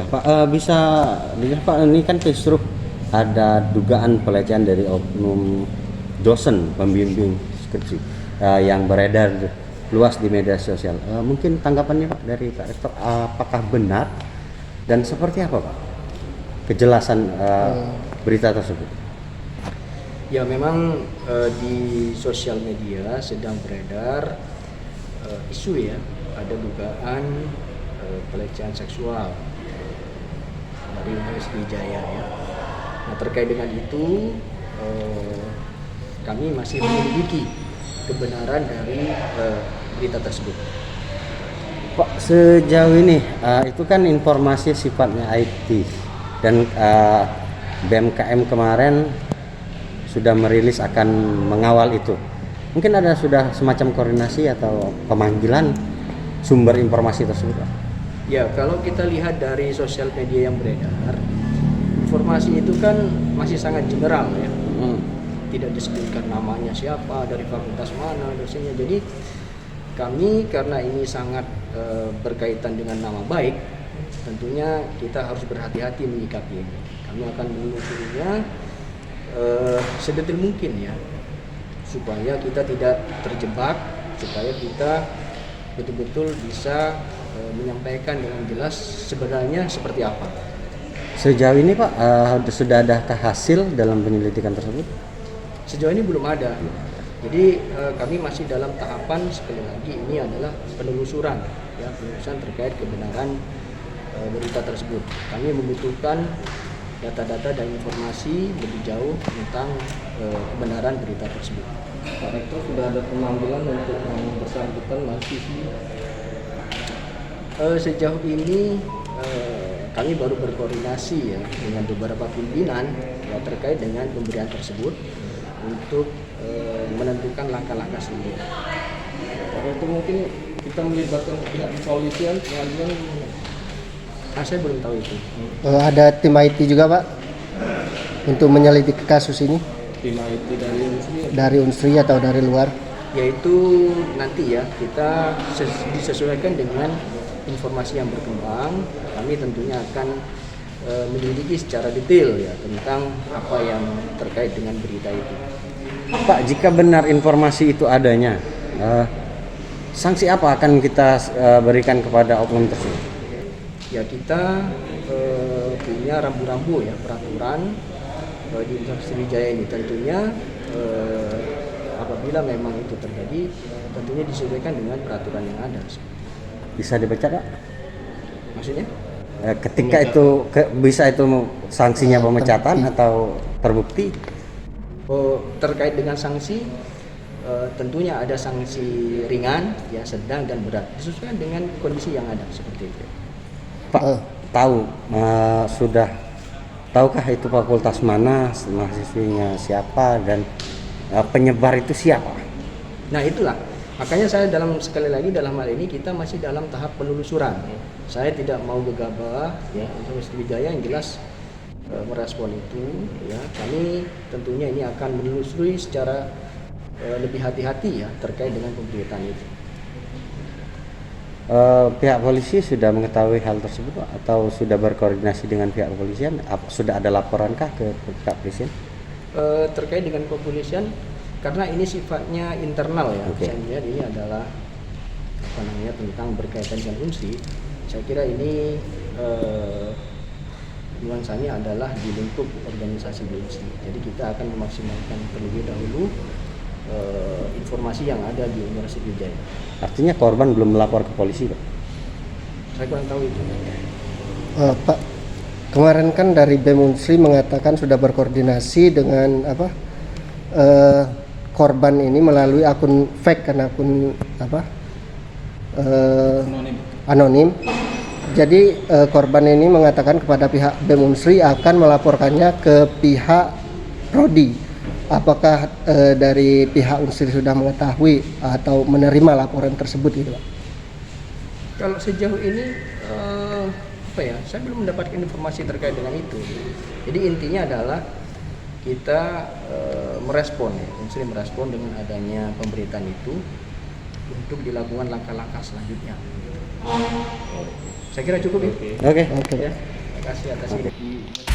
Pak, bisa dilihat Pak, ini kan kisruh ada dugaan pelecehan dari oknum dosen pembimbing skripsi yang beredar luas di media sosial. Mungkin tanggapannya Pak dari Pak Rektor, apakah benar dan seperti apa Pak kejelasan berita tersebut? Ya memang di sosial media sedang beredar isu ya, ada dugaan pelecehan seksual dari Universitas Wijaya ya. Nah terkait dengan itu kami masih menyelidiki kebenaran dari berita tersebut. Pak, sejauh ini itu kan informasi sifatnya IT dan BMKM kemarin sudah merilis akan mengawal itu. Mungkin ada sudah semacam koordinasi atau pemanggilan sumber informasi tersebut Pak? Ya kalau kita lihat dari sosial media yang beredar, informasi itu kan masih sangat general ya. Tidak disebutkan namanya siapa, dari fakultas mana, dosennya. Jadi kami karena ini sangat berkaitan dengan nama baik, tentunya kita harus berhati-hati menyikapi ini. Kami akan menelusurinya sedetail mungkin ya, supaya kita tidak terjebak, supaya kita betul-betul bisa menyampaikan dengan jelas sebenarnya seperti apa. Sejauh ini Pak, sudah adakah hasil dalam penyelidikan tersebut? Sejauh ini belum ada. Jadi kami masih dalam tahapan, sekali lagi ini adalah penelusuran ya, penelusuran terkait kebenaran berita tersebut. Kami membutuhkan data-data dan informasi lebih jauh tentang kebenaran berita tersebut. Pak Rektor, sudah ada pemanggilan untuk yang bersangkutan mahasiswa? Sejauh ini kami baru berkoordinasi ya dengan beberapa pimpinan ya, terkait dengan pemberian tersebut untuk menentukan langkah-langkah selanjutnya. Pak Rektor, mungkin kita melibatkan pihak kepolisian, pengadilan? Saya belum tahu itu. Ada tim IT juga Pak untuk menyelidiki kasus ini? Tim IT dari Unsri? Dari Unsri atau dari luar? Yaitu nanti ya kita disesuaikan dengan informasi yang berkembang. Kami tentunya akan menyelidiki secara detail ya tentang apa yang terkait dengan berita itu. Pak, jika benar informasi itu adanya, sanksi apa akan kita berikan kepada oknum tersebut? Ya kita punya rambu-rambu ya peraturan di Universitas Wijaya ini, tentunya apabila memang itu terjadi tentunya disesuaikan dengan peraturan yang ada. Bisa dibaca Pak? Maksudnya? Ketika itu bisa itu sanksinya pemecatan atau terbukti? Terkait dengan sanksi tentunya ada sanksi ringan, ya sedang dan berat disesuaikan dengan kondisi yang ada seperti itu. Pak, sudah tahukah itu fakultas mana, mahasiswinya siapa, dan penyebar itu siapa? Nah itulah, makanya saya sekali lagi dalam hal ini kita masih dalam tahap penelusuran. Saya tidak mau gegabah ya, Universitas Wijaya yang jelas merespon itu ya. Kami tentunya ini akan menelusuri secara lebih hati-hati ya terkait dengan pemberitaan itu. Pihak polisi sudah mengetahui hal tersebut atau sudah berkoordinasi dengan pihak kepolisian? Sudah ada laporankah ke pihak kepolisian? Terkait dengan kepolisian, karena ini sifatnya internal ya. Okay. Saya melihat ini adalah tentang berkaitan dengan Unsri. Saya kira ini nuansanya adalah di lingkup organisasi di Unsri. Jadi kita akan memaksimalkan terlebih dahulu informasi yang ada di Universitas Wijaya. Artinya korban belum melapor ke polisi Pak? Saya kurang tahu itu. Pak, kemarin kan dari BEM Unsri mengatakan sudah berkoordinasi dengan korban ini melalui akun fake, kan akun anonim. Jadi korban ini mengatakan kepada pihak BEM Unsri akan melaporkannya ke pihak Prodi. Apakah dari pihak Unsri sudah mengetahui atau menerima laporan tersebut gitu Pak? Kalau sejauh ini saya belum mendapatkan informasi terkait dengan itu. Jadi intinya adalah kita merespon ya, Unsri merespon dengan adanya pemberitaan itu untuk dilakukan langkah-langkah selanjutnya. Saya kira cukup ya. Oke. Ya. kasih atas ini. di